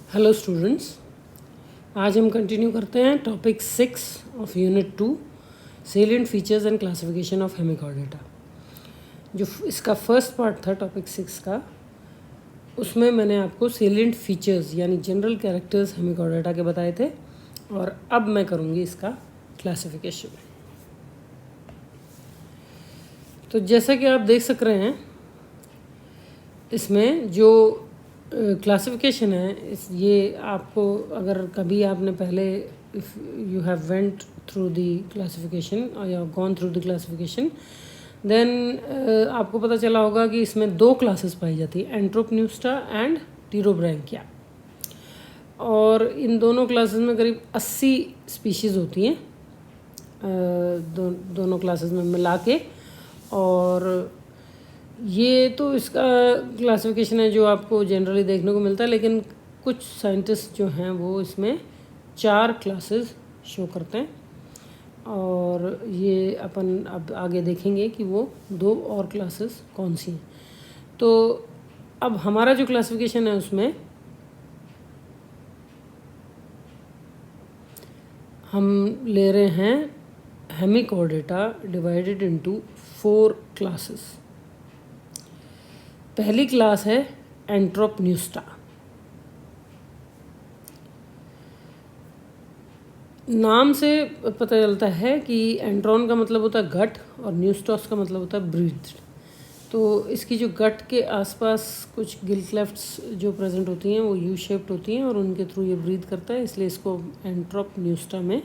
Hello students, आज हम continue करते हैं topic 6 of unit 2 salient features and classification of Hemichordata. जो इसका फर्स्ट पार्ट था टॉपिक 6 का, उसमें मैंने आपको सेलिएंट फीचर्स यानी जनरल कैरेक्टर्स हेमिकॉर्डेटा के बताए थे और अब मैं करूँगी इसका क्लासिफिकेशन। तो जैसा कि आप देख सक रहे हैं, इसमें जो क्लासिफिकेशन है ये आपको, अगर कभी आपने पहले if you have went through the classification और या gone through the classification, then आपको पता चला होगा कि इसमें दो क्लासेस पाई जाती है, एंट्रोपन्यूस्टा एंड टीरोब्रैंकिया। और इन दोनों क्लासेस में करीब 80 स्पीशीज़ होती हैं दोनों क्लासेस में मिला के। और ये तो इसका क्लासिफिकेशन है जो आपको जनरली देखने को मिलता है, लेकिन कुछ साइंटिस्ट जो हैं वो इसमें 4 क्लासेस शो करते हैं और ये अपन अब आगे देखेंगे कि वो 2 और क्लासेस कौन सी हैं। तो अब हमारा जो क्लासिफिकेशन है उसमें हम ले रहे हैं हेमिकॉर्डेटा डिवाइडेड इनटू 4 क्लासेस। पहली क्लास है एंट्रोपन्यूस्टा। नाम से पता चलता है कि एंट्रॉन का मतलब होता है गट और न्यूस्टॉस का मतलब होता है ब्रीथ। तो इसकी जो गट के आसपास कुछ गिल क्लेफ्ट्स जो प्रेजेंट होती हैं वो यू शेप्ड होती हैं और उनके थ्रू ये ब्रीथ करता है, इसलिए इसको एंट्रोपन्यूस्टा में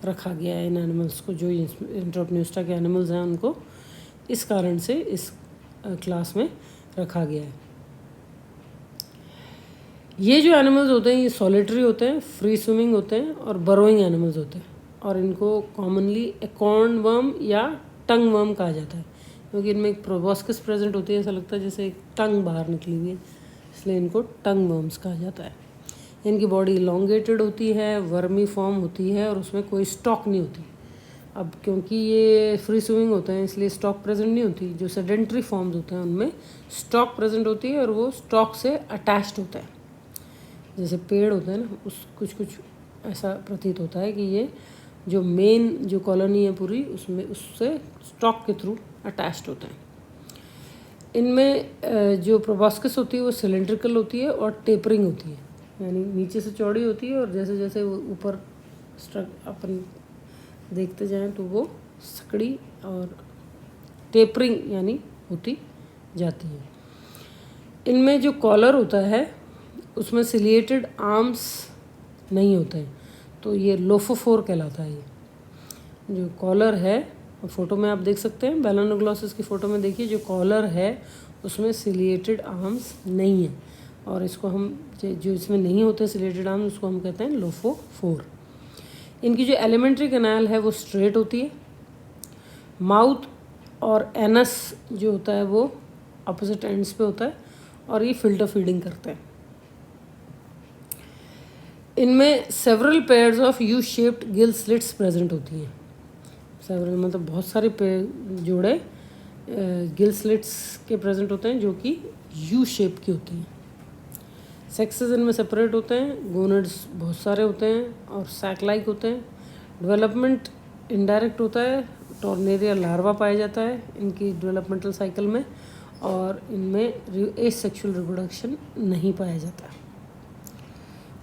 रखा गया है। इन एनिमल्स को, जो एंट्रोपन्यूस्टा के एनिमल्स हैं उनको इस कारण से इस क्लास में रखा गया है। ये जो एनिमल्स होते हैं ये सॉलिटरी होते हैं, फ्री स्विमिंग होते हैं और बरोइंग एनिमल्स होते हैं, और इनको कॉमनली एकॉर्न वर्म या टंग वर्म कहा जाता है, क्योंकि इनमें एक प्रोबॉस्कस प्रेजेंट होती है, ऐसा लगता है जैसे एक टंग बाहर निकली हुई है, इसलिए इनको टंग वर्म्स कहा जाता है। इनकी बॉडी इलोंगेटेड होती है, वर्मी फॉर्म होती है और उसमें कोई स्टॉक नहीं होती। अब क्योंकि ये फ्री स्विमिंग होते हैं इसलिए स्टॉक प्रेजेंट नहीं होती। जो सेडेंट्री फॉर्म्स होते हैं उनमें स्टॉक प्रेजेंट होती है और वो स्टॉक से अटैच्ड होता है। जैसे पेड़ होते हैं ना, उस कुछ ऐसा प्रतीत होता है कि ये जो मेन जो कॉलोनी है पूरी उसमें उससे स्टॉक के थ्रू अटैच्ड होते हैं। इनमें जो प्रोबॉस्कस होती है वो सिलेंड्रिकल होती है और टेपरिंग होती है, यानी नीचे से चौड़ी होती है और जैसे जैसे वो ऊपर अपन देखते जाएं तो वो सकड़ी और टेपरिंग यानी होती जाती है। इनमें जो कॉलर होता है उसमें सिलिएटेड आर्म्स नहीं होते हैं, तो ये लोफोफोर कहलाता है। ये जो कॉलर है, फोटो में आप देख सकते हैं, बेलानोग्लॉसिस की फ़ोटो में देखिए, जो कॉलर है उसमें सिलिएटेड आर्म्स नहीं है, और इसको हम जो इसमें नहीं होते सिलिएटेड आर्म्स उसको हम कहते हैं लोफोफोर। इनकी जो एलिमेंट्री कैनाल है वो स्ट्रेट होती है। माउथ और एनस जो होता है वो अपोजिट एंड्स पे होता है और ये फिल्टर फीडिंग करते हैं। इनमें several pairs of U shaped gill slits present होती हैं। सेवरल मतलब बहुत सारे जोड़े गिल स्लिट्स के प्रेजेंट होते हैं जो कि यू शेप की होती हैं। सेक्सेस इनमें सेपरेट होते हैं, गोनेड्स बहुत सारे होते हैं और सैक लाइक होते हैं। डेवलपमेंट इनडायरेक्ट होता है, टॉर्नेरिया लार्वा पाया जाता है इनकी डेवलपमेंटल साइकिल में, और इनमें एसेक्सुअल रिप्रोडक्शन नहीं पाया जाता।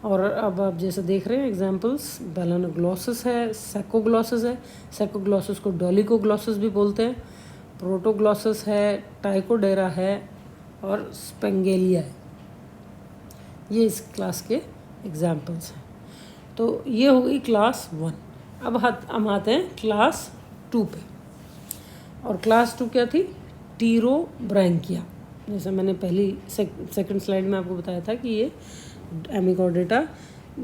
और अब आप जैसे देख रहे हैं एग्जांपल्स, बेलानोग्लॉसिस है, सैकोग्लॉसिस है, सैकोग्लॉसिस को डॉलिकोग्लॉसिस भी बोलते हैं, प्रोटोग्लॉसिस है, टाइकोडेरा है और स्पेंगेलिया है। ये इस क्लास के एग्जाम्पल्स हैं। तो ये हो गई क्लास 1। अब हम आते हैं क्लास 2 पे, और क्लास 2 क्या थी? टीरोब्रैंकिया। जैसा मैंने पहली सेकंड स्लाइड में आपको बताया था कि ये हेमिकॉर्डेटा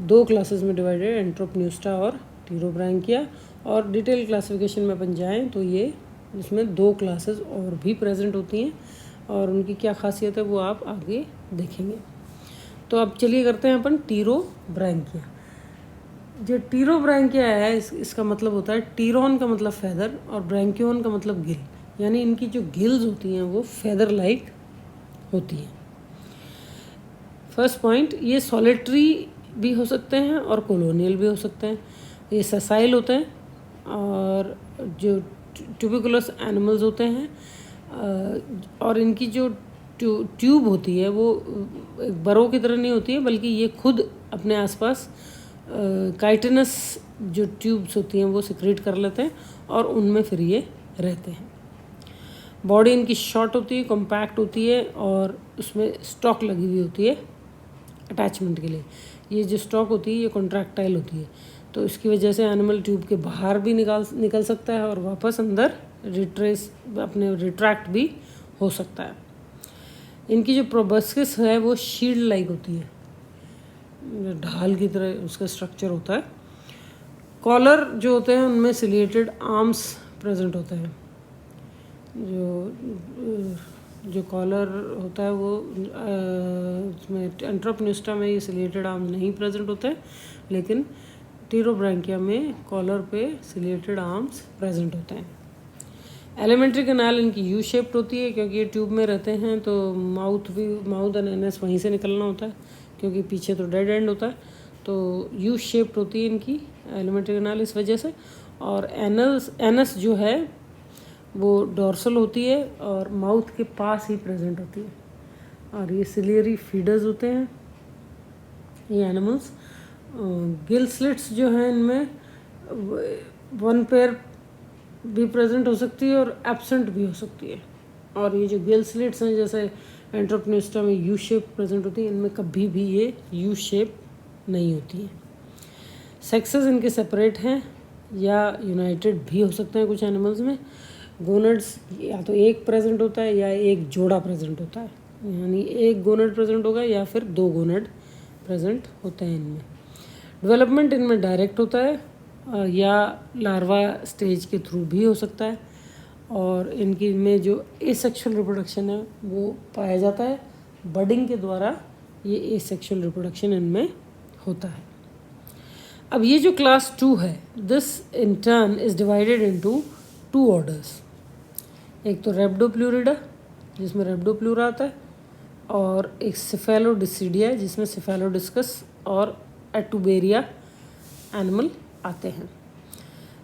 2 क्लासेस में डिवाइडेड, एंट्रोपन्यूस्टा और टीरोब्रैंकिया। और डिटेल क्लासिफिकेशन में अपन जाएँ तो ये इसमें 2 क्लासेस और भी प्रेजेंट होती हैं, और उनकी क्या खासियत है वो आप आगे देखेंगे। तो अब चलिए करते हैं अपन टीरोब्रैंकिया। जो टीरोब्रैंकिया है इसका मतलब होता है, टीरोन का मतलब फैदर और ब्रैंकियोन का मतलब गिल, यानी इनकी जो गिल्स होती हैं वो फैदर लाइक होती हैं। फर्स्ट पॉइंट, ये सॉलिटरी भी हो सकते हैं और कॉलोनियल भी हो सकते हैं। ये ससाइल होते हैं, और जो ट्यूबिकुलस एनिमल्स होते हैं, और इनकी जो ट्यूब होती है वो बरों की तरह नहीं होती है, बल्कि ये खुद अपने आसपास काइटिनस जो ट्यूब्स होती हैं वो सिक्रेट कर लेते हैं और उनमें फिर ये रहते हैं। बॉडी इनकी शॉर्ट होती है, कॉम्पैक्ट होती है, और उसमें स्टॉक लगी हुई होती है अटैचमेंट के लिए। ये जो स्टॉक होती है ये कॉन्ट्रैक्टाइल होती है, तो इसकी वजह से एनिमल ट्यूब के बाहर भी निकल सकता है और वापस अंदर रिट्रैक्ट भी हो सकता है। इनकी जो प्रोबस्किस है वो शील्ड लाइक होती है, ढाल की तरह उसका स्ट्रक्चर होता है। कॉलर जो होते हैं उनमें सिलिएटेड आर्म्स प्रेजेंट होते हैं। जो कॉलर होता है वो उसमें एंट्रोपनिस्टा में ये सिलिएटेड आर्म नहीं प्रेजेंट होते हैं, लेकिन टीरोब्रैंकिया में कॉलर पे सिलिएटेड आर्म्स प्रेजेंट होते हैं। एलिमेंट्री कैनाल इनकी यू शेप्ड होती है, क्योंकि ये ट्यूब में रहते हैं तो माउथ एंड एनएस वहीं से निकलना होता है, क्योंकि पीछे तो डेड एंड होता है, तो यू शेप्ड होती है इनकी एलिमेंट्री कैनाल इस वजह से। और एनस जो है वो डॉर्सल होती है और माउथ के पास ही प्रेजेंट होती है। और ये सिलियरी फीडर्स होते हैं ये एनिमल्स। गिल स्लिट्स जो हैं इनमें वन पेयर भी प्रेजेंट हो सकती है और एब्सेंट भी हो सकती है। और ये जो गिल स्लिट्स हैं जैसे एंट्रोपनिस्टा में यू शेप प्रेजेंट होती है, इनमें कभी भी ये यू शेप नहीं होती है। सेक्सेस इनके सेपरेट हैं या यूनाइटेड भी हो सकते हैं कुछ एनिमल्स में। गोनड्स या तो एक प्रेजेंट होता है या एक जोड़ा प्रेजेंट होता है, यानी एक गोनड प्रेजेंट होगा या फिर दो गोनड प्रेजेंट होते हैं इनमें। डेवलपमेंट इनमें डायरेक्ट होता है या लार्वा स्टेज के थ्रू भी हो सकता है। और इनकी में जो एसेक्सुअल रिप्रोडक्शन है वो पाया जाता है, बडिंग के द्वारा ये एसेक्सुअल रिप्रोडक्शन इनमें होता है। अब ये जो क्लास 2 है, this in turn is divided into 2 orders. एक तो रेप्डोप्लूरिडा जिसमें रेप्डोप्लूरा आता है, और एक सिफेलोडिसिडिया जिसमें सिफेलोडिस्कस और एटुबेरिया एनिमल आते हैं।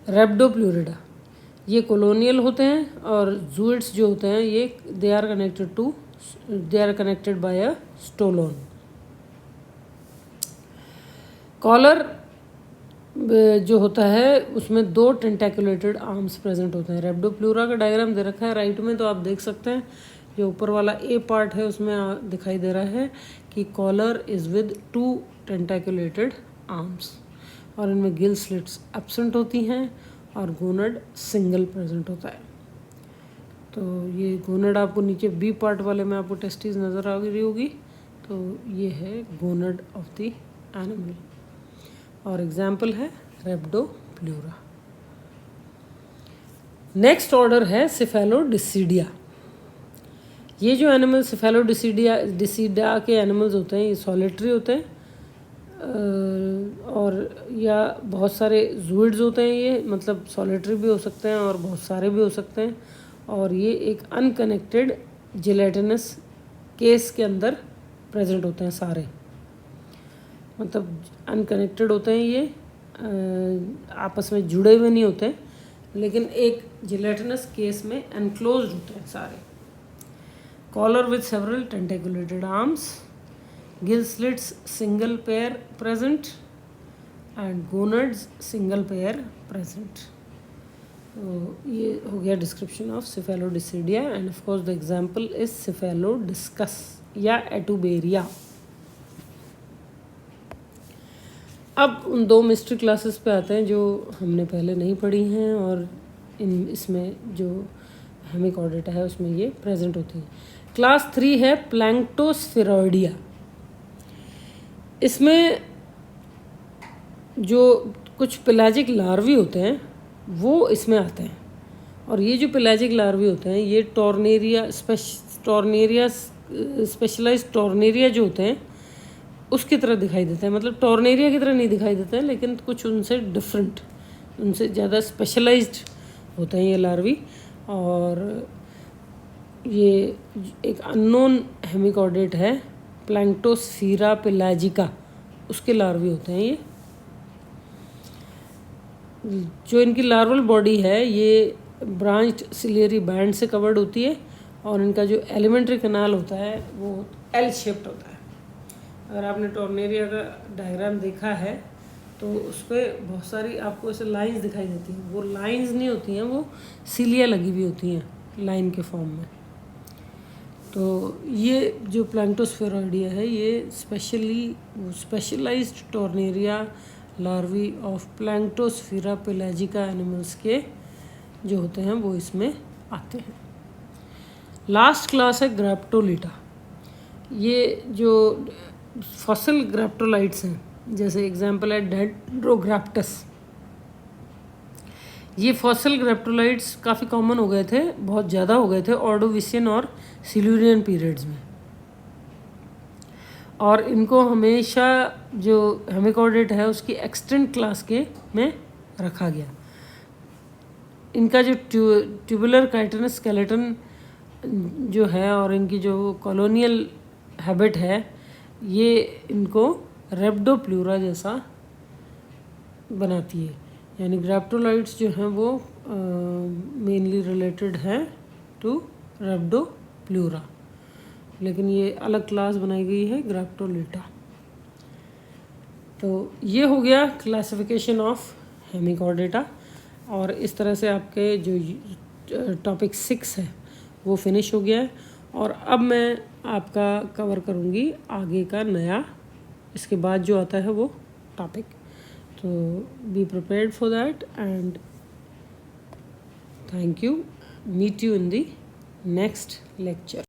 रेप्डोप्लूरिडा ये कॉलोनियल होते हैं, और जूइड्स जो होते हैं ये they are connected by a stolon. Collar जो होता है उसमें 2 टेंटेकुलेटेड आर्म्स प्रेजेंट होते हैं। रेप्डोप्लूरा का डायग्राम दे रखा है राइट में, तो आप देख सकते हैं जो ऊपर वाला ए पार्ट है उसमें दिखाई दे रहा है कि कॉलर इज विद 2 टेंटेकुलेटेड आर्म्स, और इनमें गिल स्लिट्स एब्सेंट होती हैं और गोनड सिंगल प्रेजेंट होता है। तो ये गोनड आपको नीचे बी पार्ट वाले में आपको टेस्टिस नज़र आ रही होगी, तो ये है गोनड ऑफ द एनिमल, और एग्जाम्पल है रेप्डोप्लूरा। नेक्स्ट ऑर्डर है सिफेलोडिसिडिया। ये जो एनिमल सिफेलोडिसिडिया के एनिमल्स होते हैं ये सॉलिटरी होते हैं, और या बहुत सारे जूइड्स होते हैं। ये मतलब सॉलिटरी भी हो सकते हैं और बहुत सारे भी हो सकते हैं, और ये एक अनकनेक्टेड जिलेटिनस केस के अंदर प्रेजेंट होते हैं सारे, मतलब अनकनेक्टेड होते हैं ये, आपस में जुड़े हुए नहीं होते, लेकिन एक जिलेटिनस केस में एनक्लोज्ड होते हैं सारे। Collar with several tentaculated arms, gill slits single pair present, and gonads single pair present. तो ये हो गया description of Cephalodiscidea, and of course the example is Cephalodiscus या एटुबेरिया। अब उन 2 मिस्ट्री क्लासेस पे आते हैं जो हमने पहले नहीं पढ़ी हैं, और इसमें जो हेमिकॉर्डेटा है उसमें ये प्रेजेंट होती है। क्लास 3 है प्लैंक्टोस्फेरॉइडिया। इसमें जो कुछ पेलाजिक लार्वी होते हैं वो इसमें आते हैं, और ये जो पेलाजिक लार्वी होते हैं ये स्पेशलाइज्ड टॉर्नेरिया जो होते हैं उसकी तरह दिखाई देते हैं। मतलब टॉर्नेरिया की तरह नहीं दिखाई देते हैं, लेकिन कुछ उनसे डिफरेंट, उनसे ज़्यादा स्पेशलाइज्ड होते हैं ये लार्वी। और ये एक अननोन हेमिकॉर्डेट है प्लैंक्टोस्फीरा पेलाजिका, उसके लार्वे होते हैं ये। जो इनकी लार्वल बॉडी है ये ब्रांच्ड सिलियरी बैंड से कवर्ड होती है और इनका जो एलिमेंट्री कैनाल होता है वो एल शेप्ड होता है। अगर आपने टॉर्नेरिया का डायग्राम देखा है तो उस पर बहुत सारी आपको ऐसे लाइंस दिखाई देती हैं, वो लाइंस नहीं होती हैं, वो सीलिया लगी हुई होती हैं लाइन के फॉर्म में। तो ये जो प्लैंक्टोस्फेरॉइडिया है ये specialised tornaria larvae of Planctosphaera pelagica animals के जो होते हैं वो इसमें आते हैं। लास्ट क्लास है ग्रैप्टोलिटा। ये जो फॉसिल ग्रैप्टोलाइट्स हैं, जैसे एग्जांपल है डेंड्रोग्रैप्टस, ये फॉसिल ग्रैप्टोलाइट्स काफ़ी कॉमन हो गए थे, बहुत ज़्यादा हो गए थे ऑर्डोविशियन और सिल्यूरियन पीरियड्स में। और इनको हमेशा जो हेमिकॉर्डेट है उसकी एक्सटेंट क्लास के में रखा गया। इनका जो ट्यूबुलर काइटिनस स्केलेटन जो है और इनकी जो कॉलोनियल हैबिट है ये इनको रेप्डोप्लूरा जैसा बनाती है। यानी ग्रैप्टोलाइट्स जो हैं वो मेनली रिलेटेड हैं टू रेप्डोप्लूरा, लेकिन ये अलग क्लास बनाई गई है ग्रैप्टोलिटा। तो ये हो गया क्लासिफिकेशन ऑफ हेमिकॉर्डेटा। और इस तरह से आपके जो टॉपिक 6 है वो फिनिश हो गया है। और अब मैं आपका कवर करूँगी आगे का नया, इसके बाद जो आता है वो टॉपिक। तो be prepared for that and thank you. Meet you in the next lecture.